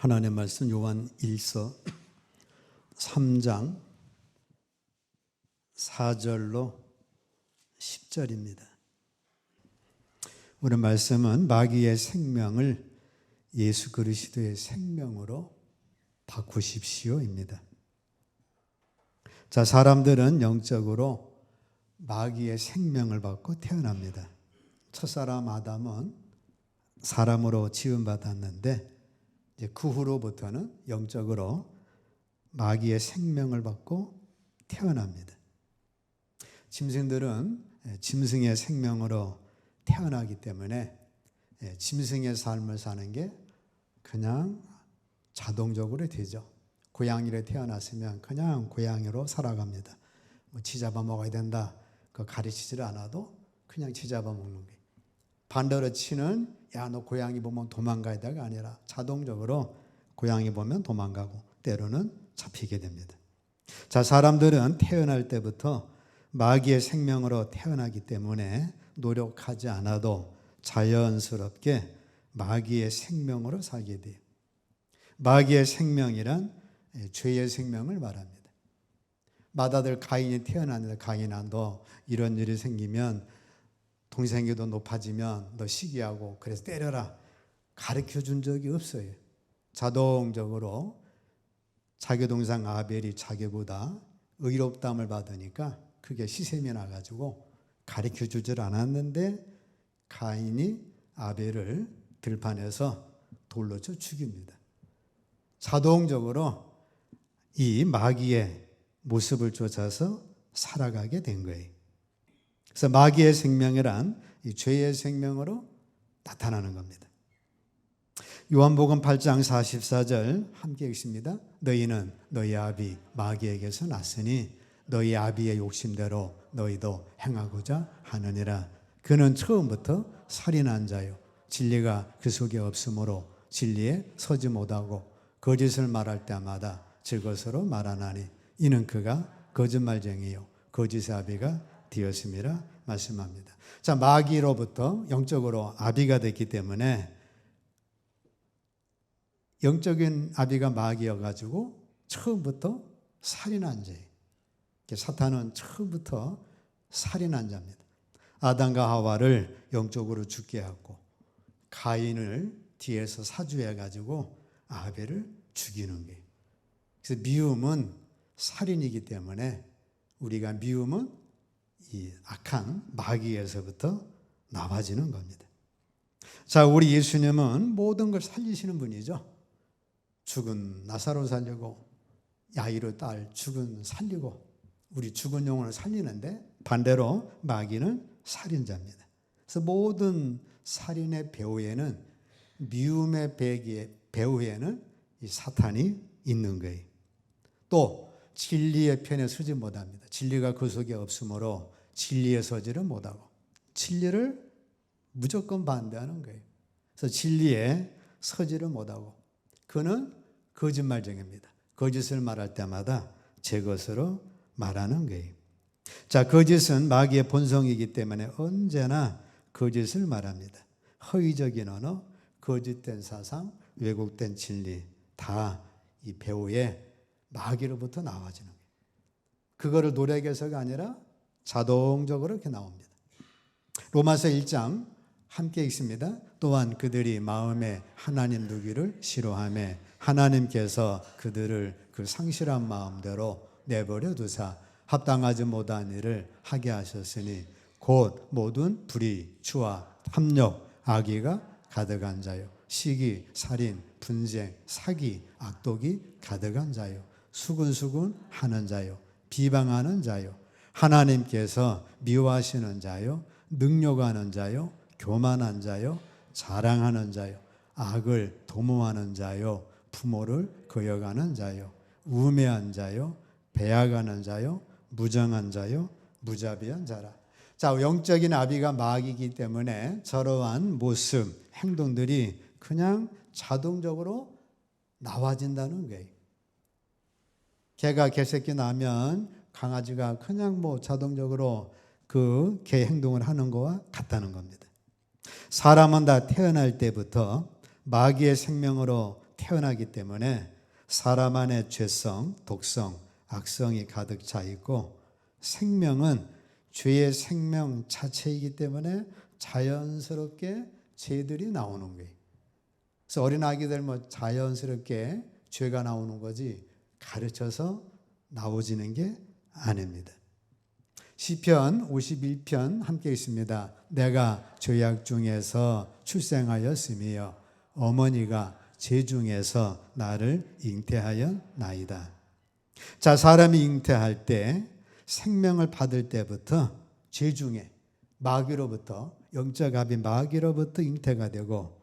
하나님의 말씀 요한 1서 3장 4절로 10절입니다. 오늘 말씀은 마귀의 생명을 예수 그리스도의 생명으로 바꾸십시오입니다. 자, 사람들은 영적으로 마귀의 생명을 받고 태어납니다. 첫사람 아담은 사람으로 지음받았는데 이제 그 후로부터는 영적으로 마귀의 생명을 받고 태어납니다. 짐승들은 짐승의 생명으로 태어나기 때문에 짐승의 삶을 사는 게 그냥 자동적으로 되죠. 고양이로 태어났으면 그냥 고양이로 살아갑니다. 뭐 쥐잡아 먹어야 된다, 그 가르치지를 않아도 그냥 쥐잡아 먹는 게. 반대로 치는 야, 너 고양이 보면 도망가야 돼가 아니라 자동적으로 고양이 보면 도망가고 때로는 잡히게 됩니다. 자, 사람들은 태어날 때부터 마귀의 생명으로 태어나기 때문에 노력하지 않아도 자연스럽게 마귀의 생명으로 살게 돼요. 마귀의 생명이란 죄의 생명을 말합니다. 맏아들 가인이 태어났는데 가인아, 너 이런 일이 생기면 동생이도 높아지면 너 시기하고 그래서 때려라, 가르쳐 준 적이 없어요. 자동적으로 자기 동생 아벨이 자기보다 의롭다함을 받으니까 그게 시샘이 나가지고 가르쳐 주질 않았는데 가인이 아벨을 들판에서 돌로 쳐 죽입니다. 자동적으로 이 마귀의 모습을 쫓아서 살아가게 된 거예요. 그래서 마귀의 생명이란 이 죄의 생명으로 나타나는 겁니다. 요한복음 8장 44절 함께 읽습니다. 너희는 너희 아비 마귀에게서 났으니 너희 아비의 욕심대로 너희도 행하고자 하느니라. 그는 처음부터 살인한 자요 진리가 그 속에 없으므로 진리에 서지 못하고 거짓을 말할 때마다 저것으로 말하나니 이는 그가 거짓말쟁이요 거짓의 아비가 되었음이라 말씀합니다. 자, 마귀로부터 영적으로 아비가 됐기 때문에 영적인 아비가 마귀여가지고 처음부터 살인한 자예요. 사탄은 처음부터 살인한 자입니다. 아담과 하와를 영적으로 죽게 하고 가인을 뒤에서 사주해가지고 아벨을 죽이는 거예요. 그래서 미움은 살인이기 때문에 우리가 미움은 이 악한 마귀에서부터 나와지는 겁니다. 자, 우리 예수님은 모든 걸 살리시는 분이죠. 죽은 나사로 살리고 야이로 딸 죽은 살리고 우리 죽은 영혼을 살리는데 반대로 마귀는 살인자입니다. 그래서 모든 살인의 배후에는 미움의 배후에는 이 사탄이 있는 거예요. 또 진리의 편에 서지 못합니다. 진리가 그 속에 없으므로 진리에 서지를 못하고 진리를 무조건 반대하는 거예요. 그래서 진리에 서지를 못하고 그는 거짓말쟁이입니다. 거짓을 말할 때마다 제 것으로 말하는 거예요. 자, 거짓은 마귀의 본성이기 때문에 언제나 거짓을 말합니다. 허위적인 언어, 거짓된 사상, 왜곡된 진리 다 이 배후에 마귀로부터 나와지는 거예요. 그거를 노력해서가 아니라 자동적으로 이렇게 나옵니다. 로마서 1장 함께 읽습니다. 또한 그들이 마음에 하나님 두기를 싫어하며 하나님께서 그들을 그 상실한 마음대로 내버려 두사 합당하지 못한 일을 하게 하셨으니 곧 모든 불의, 추와 탐욕, 악의가 가득한 자요 시기, 살인, 분쟁, 사기, 악독이 가득한 자요 수군수군 하는 자요 비방하는 자요 하나님께서 미워하시는 자요 능욕하는 자요 교만한 자요 자랑하는 자요 악을 도모하는 자요 부모를 거역하는 자요 우매한 자요 배약하는 자요 무정한 자요 무자비한 자라. 자, 영적인 아비가 마귀이기 때문에 저러한 모습 행동들이 그냥 자동적으로 나와진다는 거예요. 개가 개새끼 나면 강아지가 그냥 뭐 자동적으로 그 개 행동을 하는 거와 같다는 겁니다. 사람은 다 태어날 때부터 마귀의 생명으로 태어나기 때문에 사람 안에 죄성, 독성, 악성이 가득 차 있고 생명은 죄의 생명 자체이기 때문에 자연스럽게 죄들이 나오는 거예요. 그래서 어린 아기들 뭐 자연스럽게 죄가 나오는 거지 가르쳐서 나오지는 게 아닙니다. 시편 51편 함께 있습니다. 내가 죄악 중에서 출생하였으며 어머니가 죄 중에서 나를 잉태하였나이다. 자, 사람이 잉태할 때 생명을 받을 때부터 죄 중에 마귀로부터 영적 아비 마귀로부터 잉태가 되고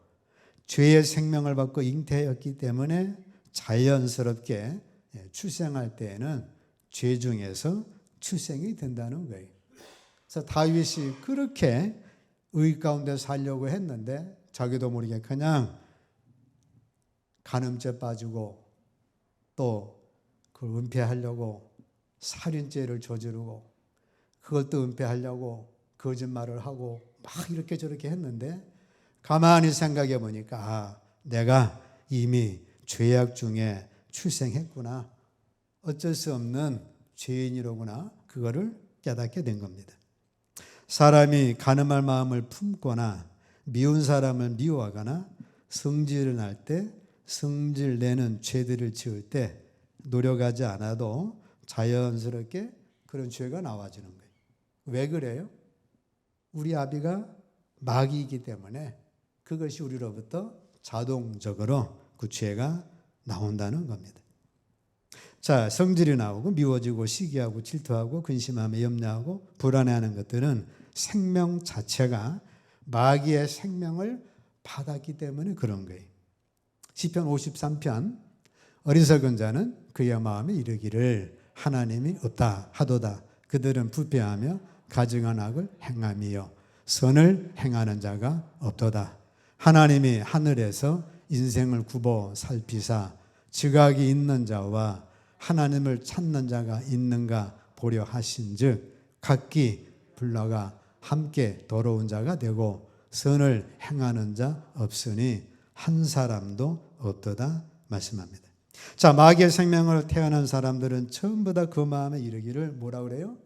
죄의 생명을 받고 잉태였기 때문에 자연스럽게 출생할 때에는 죄 중에서 출생이 된다는 거예요. 그래서 다윗이 그렇게 의 가운데 살려고 했는데 자기도 모르게 그냥 간음죄 빠지고 또 그걸 은폐하려고 살인죄를 저지르고 그걸 또 은폐하려고 거짓말을 하고 막 이렇게 저렇게 했는데 가만히 생각해 보니까 내가 이미 죄악 중에 출생했구나. 어쩔 수 없는 죄인이로구나. 그거를 깨닫게 된 겁니다. 사람이 간음할 마음을 품거나 미운 사람을 미워하거나 성질을 낼 때 성질 내는 죄들을 지을 때 노력하지 않아도 자연스럽게 그런 죄가 나와지는 거예요. 왜 그래요? 우리 아비가 마귀이기 때문에 그것이 우리로부터 자동적으로 그 죄가 나온다는 겁니다. 자, 성질이 나오고 미워지고 시기하고 질투하고 근심하며 염려하고 불안해하는 것들은 생명 자체가 마귀의 생명을 받았기 때문에 그런 거예요. 시편 53편 어리석은 자는 그의 마음에 이르기를 하나님이 없다 하도다. 그들은 부패하며 가증한 악을 행함이요 선을 행하는 자가 없도다. 하나님이 하늘에서 인생을 굽어 살피사 지각이 있는 자와 하나님을 찾는 자가 있는가 보려 하신즉 각기 불러가 함께 더러운 자가 되고 선을 행하는 자 없으니 한 사람도 없도다 말씀합니다. 자, 마귀의 생명으로 태어난 사람들은 전부 다 그 마음에 이르기를 뭐라 그래요?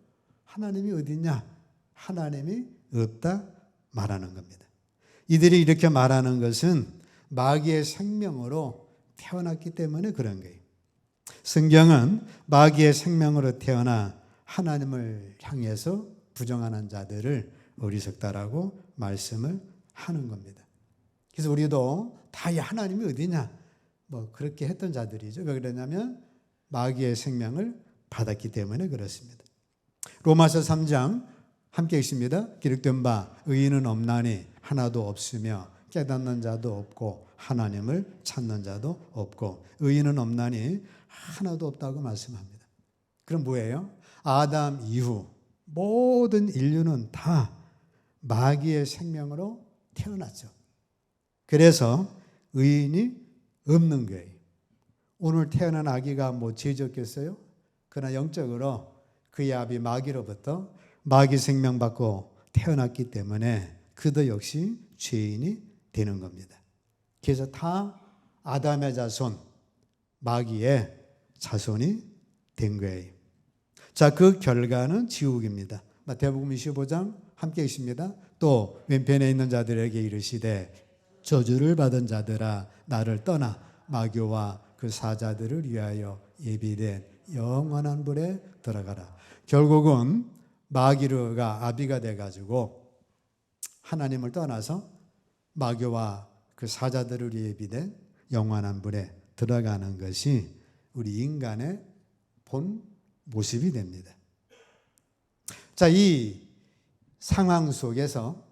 하나님이 어딨냐? 하나님이 없다 말하는 겁니다. 이들이 이렇게 말하는 것은 마귀의 생명으로 태어났기 때문에 그런 거예요. 성경은 마귀의 생명으로 태어나 하나님을 향해서 부정하는 자들을 어리석다라고 말씀을 하는 겁니다. 그래서 우리도 다 하나님이 어디냐? 뭐 그렇게 했던 자들이죠. 왜 그러냐면 마귀의 생명을 받았기 때문에 그렇습니다. 로마서 3장 함께 있습니다. 기록된 바 의인은 없나니 하나도 없으며 깨닫는 자도 없고 하나님을 찾는 자도 없고 의인은 없나니 하나도 없다고 말씀합니다. 그럼 뭐예요? 아담 이후 모든 인류는 다 마귀의 생명으로 태어났죠. 그래서 의인이 없는 거예요. 오늘 태어난 아기가 뭐 죄졌겠어요? 그러나 영적으로 그의 아비 마귀로부터 마귀 생명 받고 태어났기 때문에 그도 역시 죄인이 되는 겁니다. 그래서 다 아담의 자손, 마귀의 자손이 된 거예요. 자, 그 결과는 지옥입니다. 마태복음 25장 함께 있습니다. 또 왼편에 있는 자들에게 이르시되 저주를 받은 자들아 나를 떠나 마귀와 그 사자들을 위하여 예비된 영원한 불에 들어가라. 결국은 마귀가 아비가 돼가지고 하나님을 떠나서 마귀와 그 사자들을 예비된 영원한 불에 들어가는 것이 우리 인간의 본 모습이 됩니다. 자, 이 상황 속에서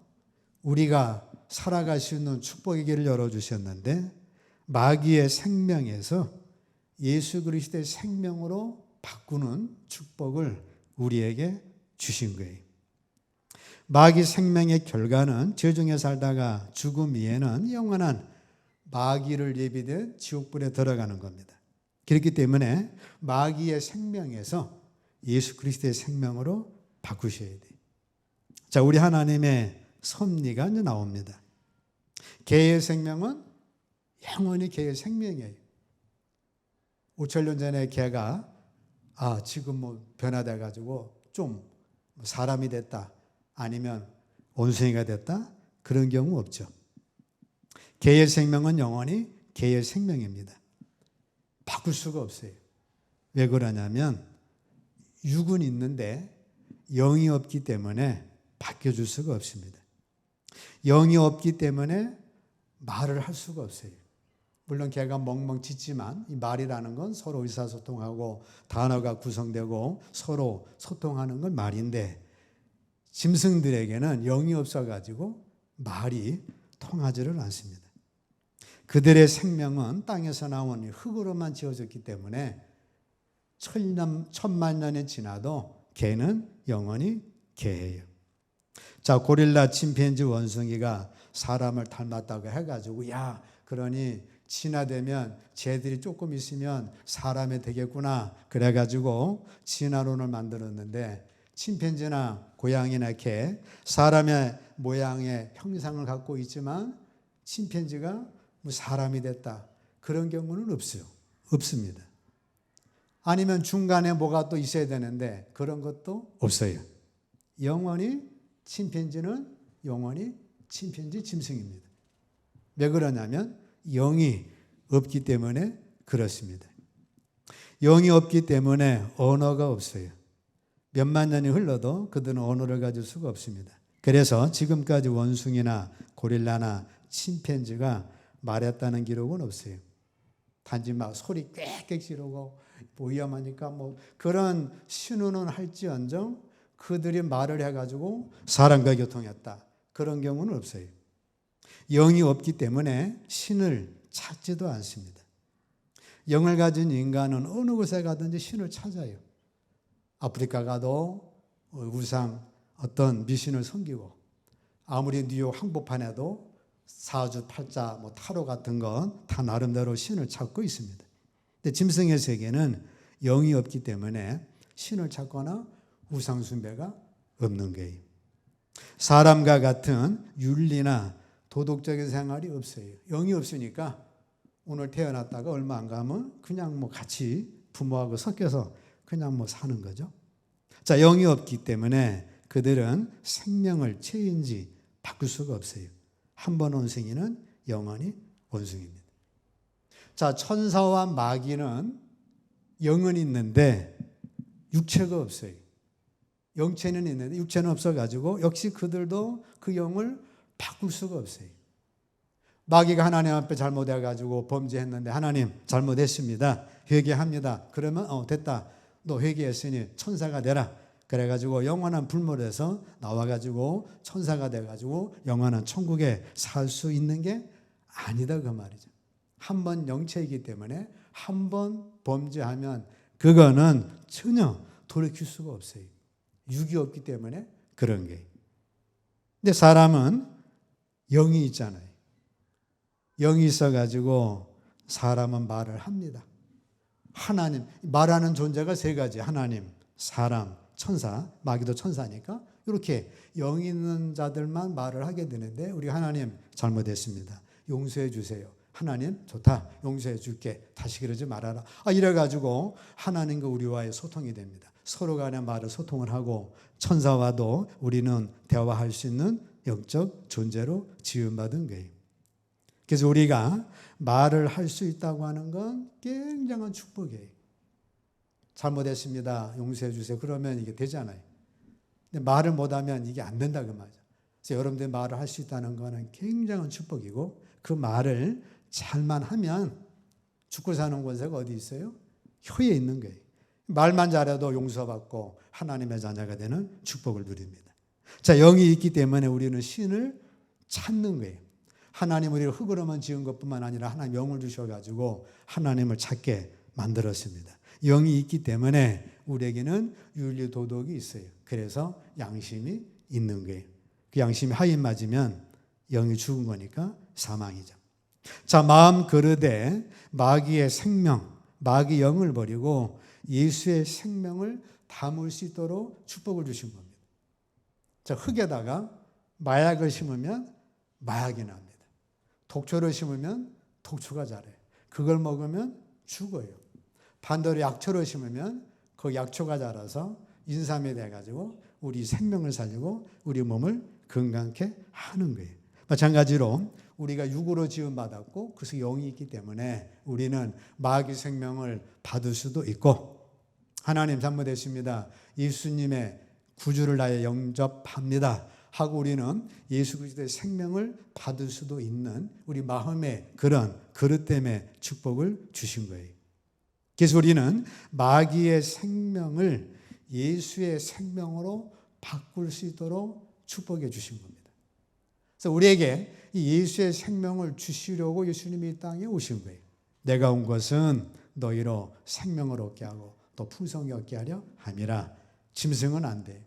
우리가 살아갈 수 있는 축복의 길을 열어주셨는데 마귀의 생명에서 예수 그리스도의 생명으로 바꾸는 축복을 우리에게 주신 거예요. 마귀 생명의 결과는 죄 중에 살다가 죽음 이에는 영원한 마귀를 예비된 지옥불에 들어가는 겁니다. 그렇기 때문에 마귀의 생명에서 예수 그리스도의 생명으로 바꾸셔야 돼요. 자, 우리 하나님의 섭리가 이제 나옵니다. 개의 생명은 영원히 개의 생명이에요. 5,000년 전에 개가 지금 뭐 변화돼 가지고 좀 사람이 됐다, 아니면 원숭이가 됐다, 그런 경우 없죠. 개의 생명은 영원히 개의 생명입니다. 바꿀 수가 없어요. 왜 그러냐면 육은 있는데 영이 없기 때문에 바뀌어줄 수가 없습니다. 영이 없기 때문에 말을 할 수가 없어요. 물론 개가 멍멍 짖지만 이 말이라는 건 서로 의사소통하고 단어가 구성되고 서로 소통하는 건 말인데, 짐승들에게는 영이 없어가지고 말이 통하지를 않습니다. 그들의 생명은 땅에서 나온 흙으로만 지어졌기 때문에 천만 년이 지나도 개는 영원히 개예요. 자, 고릴라, 침팬지, 원숭이가 사람을 닮았다고 해가지고 그러니 진화되면 쟤들이 조금 있으면 사람이 되겠구나, 그래가지고 진화론을 만들었는데, 침팬지나 고양이나 개, 사람의 모양의 형상을 갖고 있지만 침팬지가 뭐 사람이 됐다, 그런 경우는 없어요. 없습니다. 아니면 중간에 뭐가 또 있어야 되는데 그런 것도 없어요. 영원히 침팬지는 영원히 침팬지 짐승입니다. 왜 그러냐면 영이 없기 때문에 그렇습니다. 영이 없기 때문에 언어가 없어요. 몇만 년이 흘러도 그들은 언어를 가질 수가 없습니다. 그래서 지금까지 원숭이나 고릴라나 침팬지가 말했다는 기록은 없어요. 단지 막 소리 꽥꽥 지르고 위험하니까 뭐 그런 신호는 할지언정 그들이 말을 해가지고 사람과 교통했다, 그런 경우는 없어요. 영이 없기 때문에 신을 찾지도 않습니다. 영을 가진 인간은 어느 곳에 가든지 신을 찾아요. 아프리카 가도 우상 어떤 미신을 섬기고, 아무리 뉴욕 한복판에도 사주, 팔자, 뭐 타로 같은 건 다 나름대로 신을 찾고 있습니다. 근데 짐승의 세계는 영이 없기 때문에 신을 찾거나 우상 숭배가 없는 거예요. 사람과 같은 윤리나 도덕적인 생활이 없어요. 영이 없으니까 오늘 태어났다가 얼마 안 가면 그냥 뭐 같이 부모하고 섞여서 그냥 뭐 사는 거죠. 자, 영이 없기 때문에 그들은 생명을 체인지 바꿀 수가 없어요. 한 번 원숭이는 영원히 원숭이입니다. 자, 천사와 마귀는 영은 있는데 육체가 없어요. 영체는 있는데 육체는 없어가지고 역시 그들도 그 영을 바꿀 수가 없어요. 마귀가 하나님 앞에 잘못해가지고 범죄했는데, 하나님 잘못했습니다, 회개합니다, 그러면 됐다, 너 회개했으니 천사가 되라, 그래가지고 영원한 불못에서 나와가지고 천사가 돼가지고 영원한 천국에 살 수 있는 게 아니다, 그 말이죠. 한 번 영체이기 때문에 한 번 범죄하면 그거는 전혀 돌이킬 수가 없어요. 육이 없기 때문에 그런 게. 근데 사람은 영이 있잖아요. 영이 있어가지고 사람은 말을 합니다. 하나님, 말하는 존재가 세 가지: 하나님, 사람, 천사, 마귀도 천사니까 이렇게 영 있는 자들만 말을 하게 되는데, 우리 하나님 잘못했습니다, 용서해 주세요, 하나님 좋다, 용서해 줄게, 다시 그러지 말아라, 이래가지고 하나님과 우리와의 소통이 됩니다. 서로 간에 말을 소통을 하고 천사와도 우리는 대화할 수 있는 영적 존재로 지음받은 거예요. 그래서 우리가 말을 할 수 있다고 하는 건 굉장한 축복이에요. 잘못했습니다, 용서해 주세요, 그러면 이게 되잖아요. 근데 말을 못하면 이게 안 된다, 그 말이죠. 그래서 여러분들이 말을 할 수 있다는 것은 굉장한 축복이고, 그 말을 잘만 하면 죽고 사는 권세가 어디 있어요? 혀에 있는 거예요. 말만 잘해도 용서받고 하나님의 자녀가 되는 축복을 누립니다. 자, 영이 있기 때문에 우리는 신을 찾는 거예요. 하나님 우리를 흙으로만 지은 것뿐만 아니라 하나님 영을 주셔가지고 하나님을 찾게 만들었습니다. 영이 있기 때문에 우리에게는 윤리 도덕이 있어요. 그래서 양심이 있는 거예요. 그 양심이 하인 맞으면 영이 죽은 거니까 사망이죠. 자, 마음 그릇에 마귀의 생명, 마귀 영을 버리고 예수의 생명을 담을 수 있도록 축복을 주신 겁니다. 자, 흙에다가 마약을 심으면 마약이 납니다. 독초를 심으면 독초가 자라요. 그걸 먹으면 죽어요. 반대로 약초를 심으면 그 약초가 자라서 인삼이 돼가지고 우리 생명을 살리고 우리 몸을 건강케 하는 거예요. 마찬가지로 우리가 육으로 지음받았고 그래서 영이 있기 때문에 우리는 마귀 생명을 받을 수도 있고, 하나님 잘못했습니다, 예수님의 구주를 나에 영접합니다 하고 우리는 예수 그리스도의 생명을 받을 수도 있는 우리 마음의 그런 그릇 때문에 축복을 주신 거예요. 그래서 우리는 마귀의 생명을 예수의 생명으로 바꿀 수 있도록 축복해 주신 겁니다. 그래서 우리에게 이 예수의 생명을 주시려고 예수님이 이 땅에 오신 거예요. 내가 온 것은 너희로 생명을 얻게 하고 또 풍성히 얻게 하려 함이라. 짐승은 안 돼.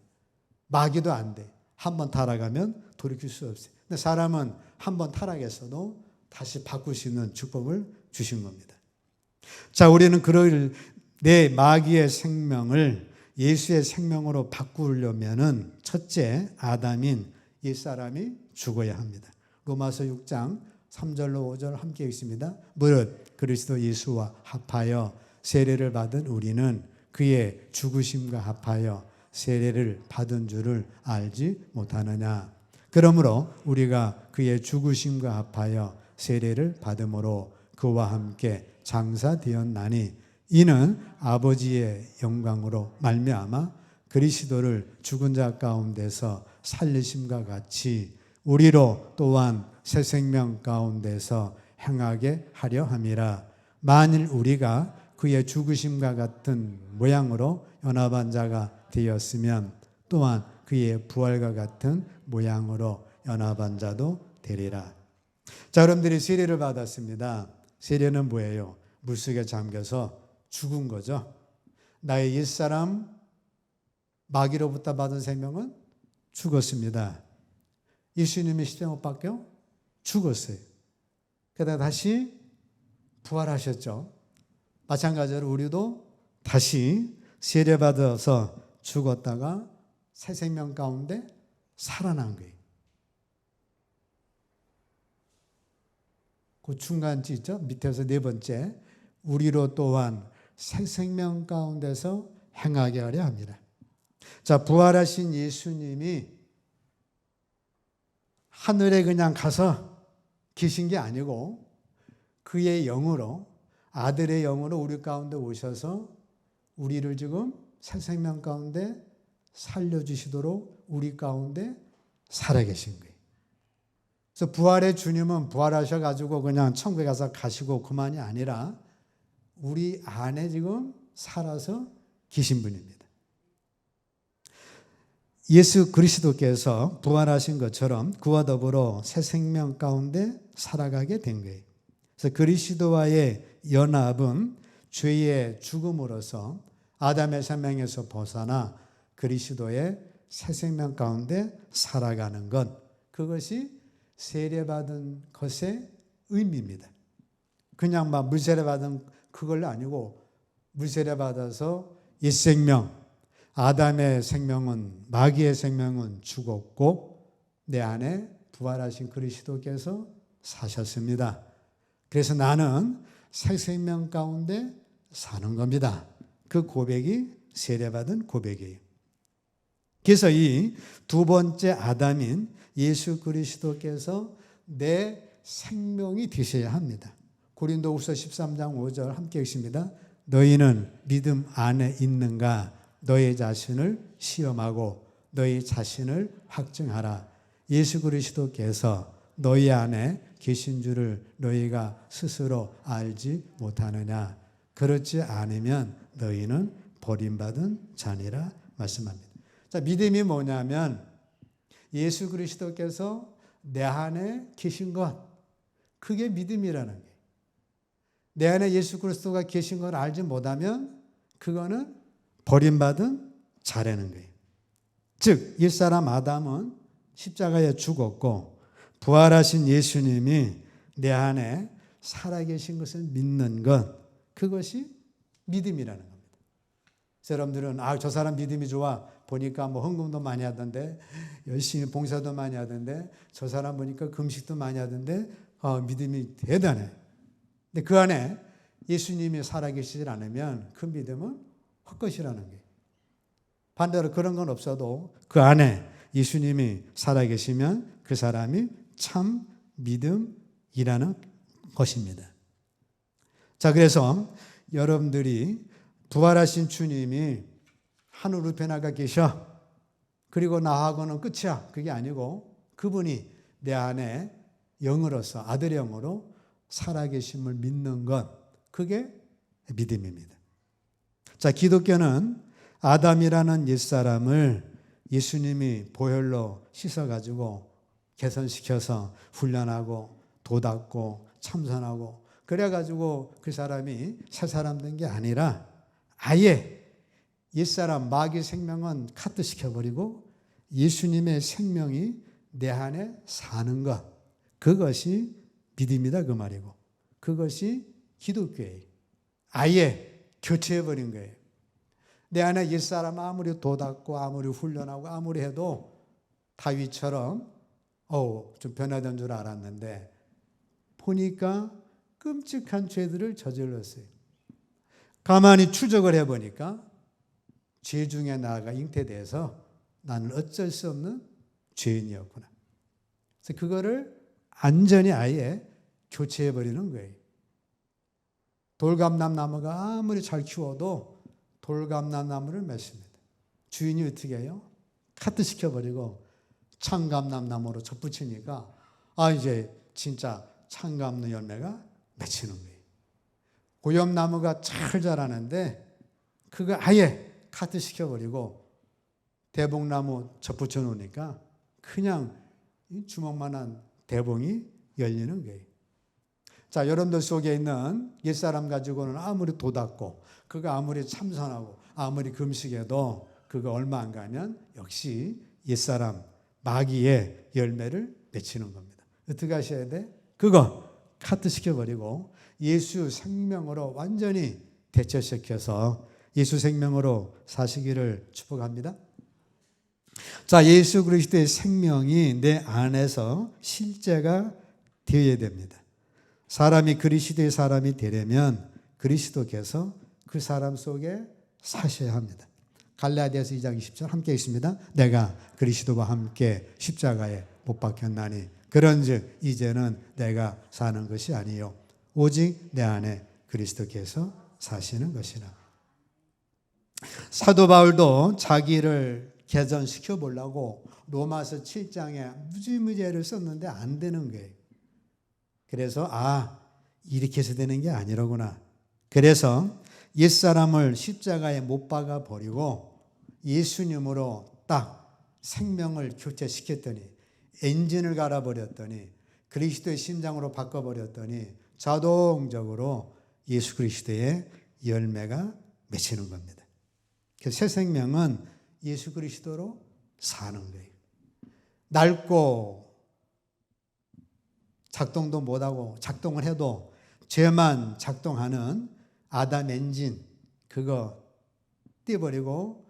마귀도 안 돼. 한번 타락하면 돌이킬 수 없어요. 근데 사람은 한번 타락했어도 다시 바꿀 수 있는 축복을 주신 겁니다. 자, 우리는 그럴 내 마귀의 생명을 예수의 생명으로 바꾸려면은 첫째 아담인 옛사람이 죽어야 합니다. 로마서 6장 3절로 5절 함께 읽습니다. 무릇 그리스도 예수와 합하여 세례를 받은 우리는 그의 죽으심과 합하여 세례를 받은 줄을 알지 못하느냐. 그러므로 우리가 그의 죽으심과 합하여 세례를 받음으로 그와 함께 장사되었나니 이는 아버지의 영광으로 말미암아 그리스도를 죽은 자 가운데서 살리심과 같이 우리로 또한 새 생명 가운데서 행하게 하려 함이라. 만일 우리가 그의 죽으심과 같은 모양으로 연합한 자가 되었으면 또한 그의 부활과 같은 모양으로 연합한 자도 되리라. 자, 여러분들이 세례를 받았습니다. 세례는 뭐예요? 물속에 잠겨서 죽은 거죠. 나의 옛사람 마귀로부터 받은 생명은 죽었습니다. 예수님이 십자가에 못 박혀 죽었어요. 그러다가 다시 부활하셨죠. 마찬가지로 우리도 다시 세례받아서 죽었다가 새 생명 가운데 살아난 거예요. 그 중간지 있죠? 밑에서 네 번째, 우리로 또한 새 생명 가운데서 행하게 하려 합니다. 자, 부활하신 예수님이 하늘에 그냥 가서 계신 게 아니고 그의 영으로, 아들의 영으로 우리 가운데 오셔서 우리를 지금 새 생명 가운데 살려주시도록 우리 가운데 살아계신 거예요. 그래서 부활의 주님은 부활하셔가지고 그냥 천국에 가서 가시고 그만이 아니라 우리 안에 지금 살아서 계신 분입니다. 예수 그리스도께서 부활하신 것처럼 그와 더불어 새 생명 가운데 살아가게 된 거예요. 그래서 그리스도와의 연합은 죄의 죽음으로써 아담의 생명에서 벗어나 그리스도의 새 생명 가운데 살아가는 것, 그것이 세례받은 것의 의미입니다. 그냥 막 물세례 받은 그걸 아니고 물세례 받아서 옛 생명, 아담의 생명은, 마귀의 생명은 죽었고 내 안에 부활하신 그리스도께서 사셨습니다. 그래서 나는 새 생명 가운데 사는 겁니다. 그 고백이 세례받은 고백이에요. 그래서 이 두 번째 아담인 예수 그리스도께서 내 생명이 되셔야 합니다. 고린도후서 13장 5절 함께 읽습니다. 너희는 믿음 안에 있는가? 너희 자신을 시험하고 너희 자신을 확증하라. 예수 그리스도께서 너희 안에 계신 줄을 너희가 스스로 알지 못하느냐? 그렇지 않으면 너희는 버림받은 자니라 말씀합니다. 자, 믿음이 뭐냐면 예수 그리스도께서 내 안에 계신 것, 그게 믿음이라는 거예요. 내 안에 예수 그리스도가 계신 걸 알지 못하면 그거는 버림받은 자라는 거예요. 즉 옛사람 아담은 십자가에 죽었고 부활하신 예수님이 내 안에 살아계신 것을 믿는 것, 그것이 믿음이라는 겁니다. 여러분들은 저 사람 믿음이 좋아, 보니까 뭐 헌금도 많이 하던데 열심히 봉사도 많이 하던데 저 사람 보니까 금식도 많이 하던데 믿음이 대단해. 근데 그 안에 예수님이 살아계시질 않으면 그 믿음은 헛것이라는 거예요. 반대로 그런 건 없어도 그 안에 예수님이 살아계시면 그 사람이 참 믿음이라는 것입니다. 자, 그래서 여러분들이 부활하신 주님이 하늘 우편에 나가 계셔. 그리고 나하고는 끝이야. 그게 아니고 그분이 내 안에 영으로서 아들의 영으로 살아계심을 믿는 것, 그게 믿음입니다. 자, 기독교는 아담이라는 옛사람을 예수님이 보혈로 씻어가지고 개선시켜서 훈련하고 도닦고 참선하고 그래가지고 그 사람이 새 사람 된 게 아니라 아예 옛사람 마귀 생명은 카트시켜버리고 예수님의 생명이 내 안에 사는 것, 그것이 믿음이다 그 말이고, 그것이 기독교예요. 아예 교체해버린 거예요. 내 안에 옛사람 아무리 도닦고 아무리 훈련하고 아무리 해도 다윗처럼 좀 변화된 줄 알았는데 보니까 끔찍한 죄들을 저질렀어요. 가만히 추적을 해보니까 죄 중에 나가 잉태돼서 나는 어쩔 수 없는 죄인이었구나. 그래서 그거를 완전히 아예 교체해버리는 거예요. 돌감람 나무가 아무리 잘 키워도 돌감람 나무를 맺습니다. 주인이 어떻게 해요? 카트시켜버리고 참감람 나무로 접붙이니까 이제 진짜 참감람 열매가 맺히는 거예요. 고염나무가 잘 자라는데 그거 아예 카트시켜버리고 대봉나무 접붙여 놓으니까 그냥 주먹만한 대봉이 열리는 거예요. 자, 여러분들 속에 있는 옛사람 가지고는 아무리 도닦고 그거 아무리 참선하고 아무리 금식해도 그거 얼마 안 가면 역시 옛사람 마귀의 열매를 맺히는 겁니다. 어떻게 하셔야 돼? 그거 카트시켜버리고 예수 생명으로 완전히 대처시켜서 예수 생명으로 사시기를 축복합니다. 자, 예수 그리스도의 생명이 내 안에서 실제가 되어야 됩니다. 사람이 그리스도의 사람이 되려면 그리스도께서 그 사람 속에 사셔야 합니다. 갈라디아서 2장 20절 함께 있습니다. 내가 그리스도와 함께 십자가에 못 박혔나니 그런즉 이제는 내가 사는 것이 아니요 오직 내 안에 그리스도께서 사시는 것이라. 사도 바울도 자기를 개선시켜 보려고 로마서 7장에 무지무지를 썼는데 안 되는 거예요. 그래서 이렇게 해서 되는 게 아니라구나. 그래서 옛사람을 십자가에 못 박아 버리고 예수님으로 딱 생명을 교체시켰더니 엔진을 갈아버렸더니 그리스도의 심장으로 바꿔버렸더니 자동적으로 예수 그리스도의 열매가 맺히는 겁니다. 그래서 새 생명은 예수 그리스도로 사는 거예요. 낡고 작동도 못하고 작동을 해도 죄만 작동하는 아담 엔진 그거 떼버리고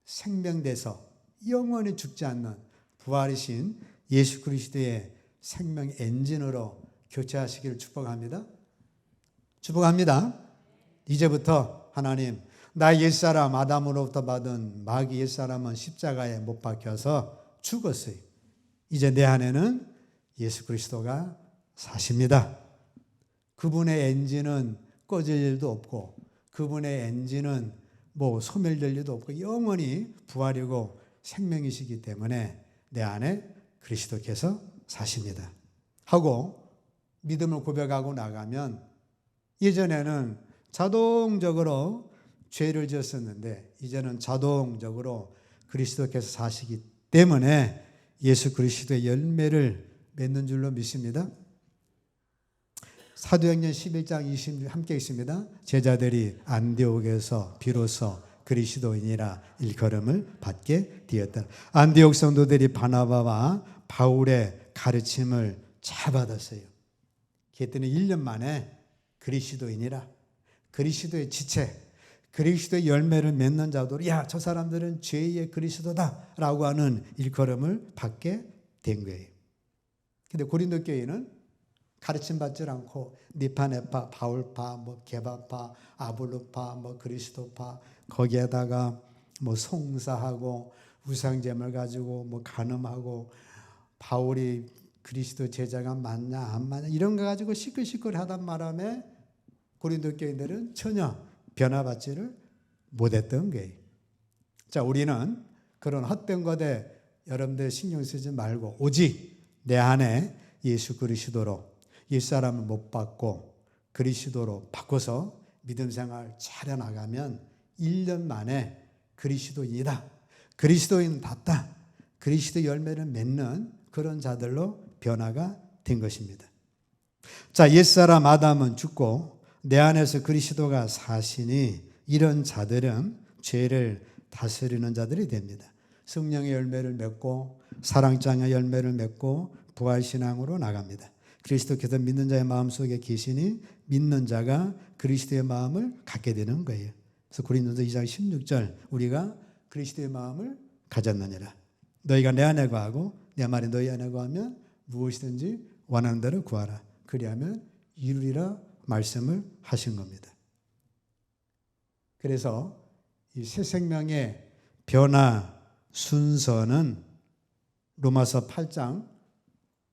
생명돼서 영원히 죽지 않는 부활이신 예수 그리스도의 생명 엔진으로 교체하시기를 축복합니다. 축복합니다. 이제부터 하나님 나 옛사람 아담으로부터 받은 마귀 옛사람은 십자가에 못 박혀서 죽었어요. 이제 내 안에는 예수 그리스도가 사십니다. 그분의 엔진은 꺼질 일도 없고 그분의 엔진은 소멸될 일도 없고 영원히 부활이고 생명이시기 때문에 내 안에 그리스도께서 사십니다. 하고 믿음을 고백하고 나가면 예전에는 자동적으로 죄를 지었었는데 이제는 자동적으로 그리스도께서 사시기 때문에 예수 그리스도의 열매를 맺는 줄로 믿습니다. 사도행전 11장 26 함께 있습니다. 제자들이 안디옥에서 비로소 그리스도인이라 일컬음을 받게 되었다. 안디옥 성도들이 바나바와 바울의 가르침을 잘 받았어요. 그랬더니 1년 만에 그리스도인이라 그리스도의 지체 그리스도의 열매를 맺는 자도 저 사람들은 죄의 그리스도다라고 하는 일컬음을 받게 된 거예요. 근데 고린도 교회는 가르침 받지 않고 니파네파, 바울파, 뭐 게바파, 아볼로파, 뭐 그리스도파 거기에다가 뭐 송사하고 우상제물 가지고 뭐 간음하고 바울이 그리스도 제자가 맞냐 안 맞냐 이런 거 가지고 시끌시끌하단 바람에 고린도 교인들은 전혀 변화받지를 못했던 거예요. 자, 우리는 그런 헛된 것에 여러분들 신경 쓰지 말고 오직 내 안에 예수 그리스도로 옛사람을 못 받고 그리스도로 바꿔서 믿음 생활 차려나가면 1년 만에 그리스도인이다. 그리스도인답다. 그리스도 열매를 맺는 그런 자들로 변화가 된 것입니다. 자, 옛사람 아담은 죽고 내 안에서 그리스도가 사시니 이런 자들은 죄를 다스리는 자들이 됩니다. 성령의 열매를 맺고 사랑장의 열매를 맺고 부활신앙으로 나갑니다. 그리스도께서 믿는 자의 마음속에 계시니 믿는 자가 그리스도의 마음을 갖게 되는 거예요. 그래서 고린도서 2장 16절 우리가 그리스도의 마음을 가졌느니라. 너희가 내 안에 거하고 내 말이 너희 안에 거하면 무엇이든지 원하는 대로 구하라. 그리하면 이루리라 말씀을 하신 겁니다. 그래서 이 새 생명의 변화 순서는 로마서 8장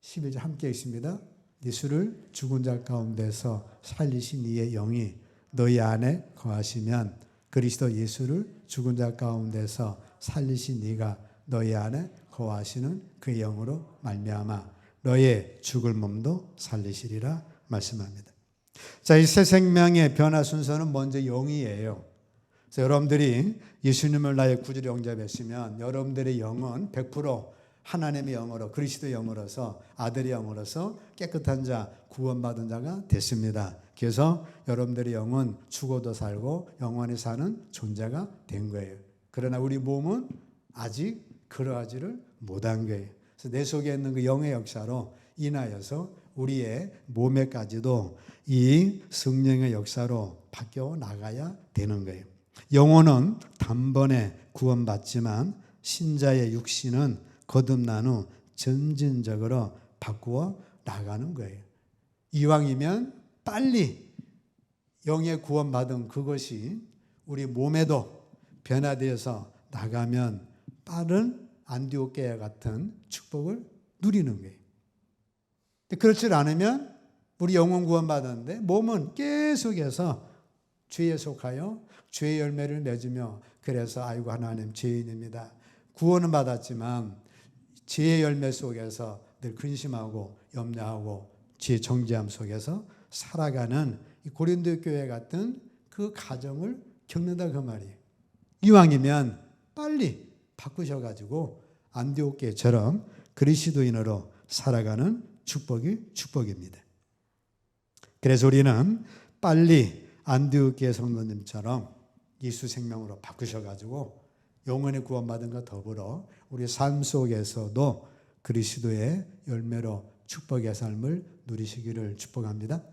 11절 함께 있습니다. 예수를 죽은 자 가운데서 살리신 이의 영이 너희 안에 거하시면 그리스도 예수를 죽은 자 가운데서 살리신 이가 너희 안에 거하시는 그의 영으로 말미암아 너의 죽을 몸도 살리시리라 말씀합니다. 자, 이 새 생명의 변화 순서는 먼저 영이에요. 그래서 여러분들이 예수님을 나의 구주로 영접했으면 여러분들의 영은 100% 하나님의 영으로 그리스도의 영으로서 아들의 영으로서 깨끗한 자 구원받은 자가 됐습니다. 그래서 여러분들의 영은 죽어도 살고 영원히 사는 존재가 된 거예요. 그러나 우리 몸은 아직 그러하지를 못한 거예요. 그래서 내 속에 있는 그 영의 역사로 인하여서 우리의 몸에까지도 이 성령의 역사로 바뀌어 나가야 되는 거예요. 영혼은 단번에 구원받지만 신자의 육신은 거듭난 후 점진적으로 바꾸어 나가는 거예요. 이왕이면 빨리 영의 구원받은 그것이 우리 몸에도 변화되어서 나가면 빠른 안디옥계와 같은 축복을 누리는 거예요. 그렇지 않으면 우리 영혼 구원받았는데 몸은 계속해서 죄에 속하여 죄의 열매를 맺으며 그래서 아이고 하나님 죄인입니다. 구원은 받았지만 죄의 열매 속에서 늘 근심하고 염려하고 죄의 정죄함 속에서 살아가는 이 고린도 교회 같은 그 가정을 겪는다 그 말이에요. 이왕이면 빨리 바꾸셔가지고 안디옥 교회처럼 그리스도인으로 살아가는 축복입니다. 그래서 우리는 빨리 안디옥 교회 성도님처럼 예수 생명으로 바꾸셔가지고 영원히 구원받은 것 더불어 우리 삶 속에서도 그리스도의 열매로 축복의 삶을 누리시기를 축복합니다.